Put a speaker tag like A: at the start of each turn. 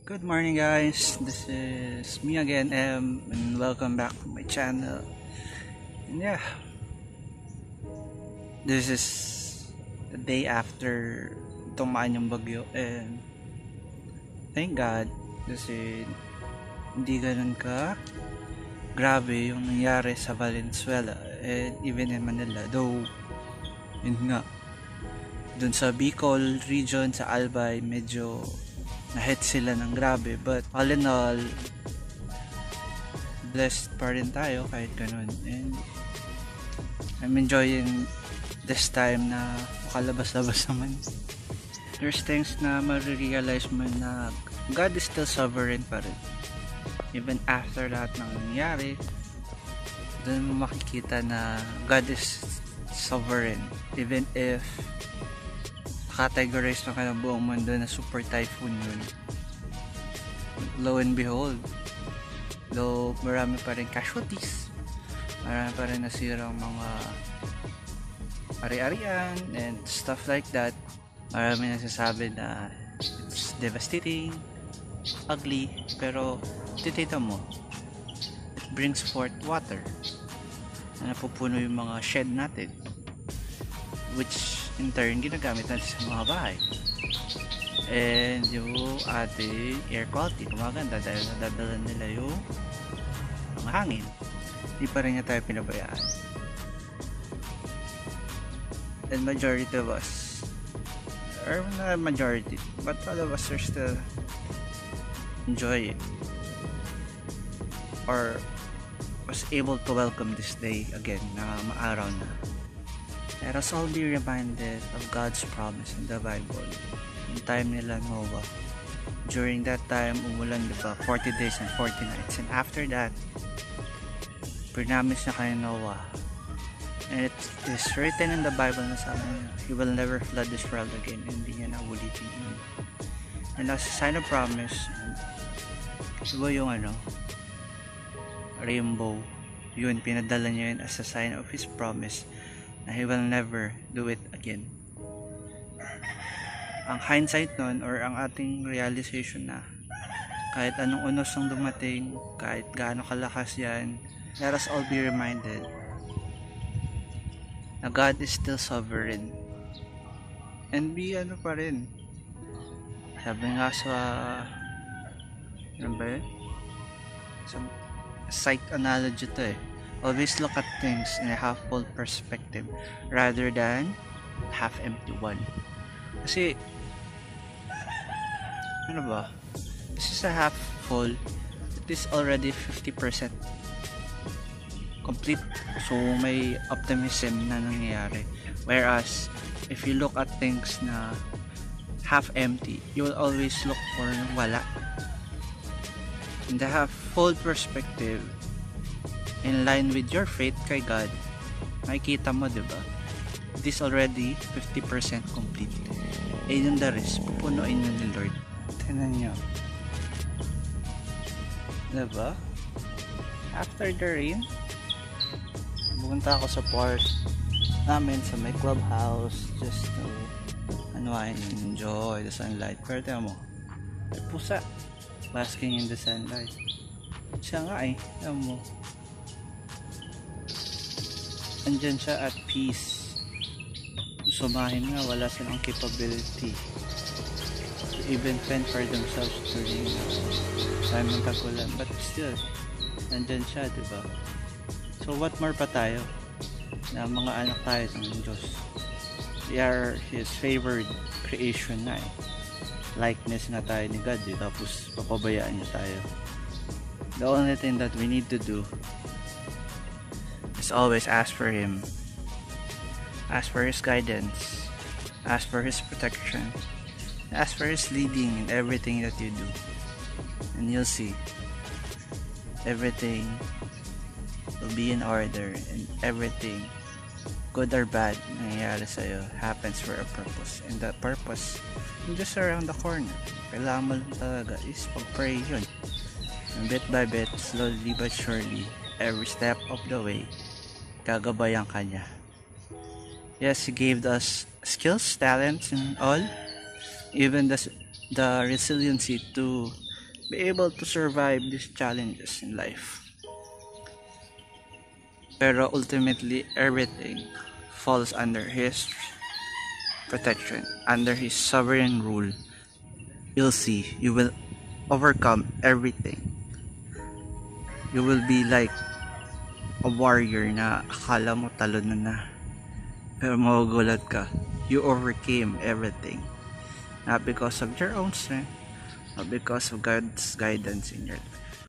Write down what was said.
A: Good morning, guys. This is me again, and welcome back to my channel. And yeah, this is the day after tumaan yung bagyo, and thank God kasi hindi ganun ka grabe yung nangyari sa Valenzuela and even in Manila. Though, yun nga, dun sa Bicol region, sa Albay, medyo na-hit sila ng grabe, but all in all, blessed pa rin tayo kahit ganun. And I'm enjoying this time na makalabas-labas naman. There's things na marirealize mo na God is still sovereign pa rin. Even after lahat ng nangyari, doon mo makikita na God is sovereign. Even if categorize na ka ng buong mundo na super typhoon yun, lo and behold, though marami pa rin casualties, marami pa rin nasirang mga ari-arian and stuff like that, marami nagsasabi na it's devastating, ugly, pero titita mo, it brings forth water na napupuno yung mga shed natin, which in turn ginagamit natin sa mga bahay, and yung ating air quality gumaganda dahil nadadala nila yung mga hangin. Di pa rin niya tayo pinabayaan, and majority of us, or not majority, but all of us are still enjoy it, or was able to welcome this day again na maaraw na. Let us all be reminded of God's promise in the Bible. In time nila Noah, during that time umulan, diba, 40 days and 40 nights, and after that promise na kay Noah, and it is written in the Bible na sabi niya, he will never flood this world again, and hindi niya na ulitin yun. And as a sign of promise, diba yung rainbow, yun, pinadala niya yun as a sign of his promise na he will never do it again. Ang hindsight nun, or ang ating realization na kahit anong unos ang dumating, kahit gaano kalakas yan, let us all be reminded na God is still sovereign, and be pa rin, sabi nga sa sa psych analogy to always look at things in a half-full perspective rather than half-empty one. Kasi, this is a half-full, it is already 50% complete. So, may optimism na nangyayari. Whereas, if you look at things na half-empty, you will always look for wala. In the half-full perspective, in line with your faith kay God, makikita mo, diba, it is already 50% complete, and yung the rest pupunuin na ni Lord. Tingnan nyo, diba, after the rain, pumunta ako sa park namin sa may clubhouse just to unwind and enjoy the sunlight. Pero tingnan mo, may pusa basking in the sunlight. Siya nga tingnan mo, andyan siya at peace. Sumahin nga, wala silang capability to even fend for themselves during time ng tagulan, but still andyan siya, diba? So what more pa tayo na mga anak tayo ng Diyos? We are His favored creation na likeness nga tayo ni God, tapos papabayaan niya tayo. The only thing that we need to do is always ask for Him, ask for His guidance, ask for His protection, ask for His leading in everything that you do, and you'll see everything will be in order, and everything, good or bad, nangyayari sa'yo happens for a purpose, and that purpose is just around the corner. Kailangan mo lang talaga is pag-pray yun, and bit by bit, slowly but surely, every step of the way, gagabayan ka niya. Yes, He gave us skills, talents, and all, even the resiliency to be able to survive these challenges in life. Pero ultimately, everything falls under His protection, under His sovereign rule. You'll see, you will overcome everything. You will be like a warrior na akala mo talo na. Pero magugulat ka. You overcame everything. Not because of your own strength, but because of God's guidance in your life.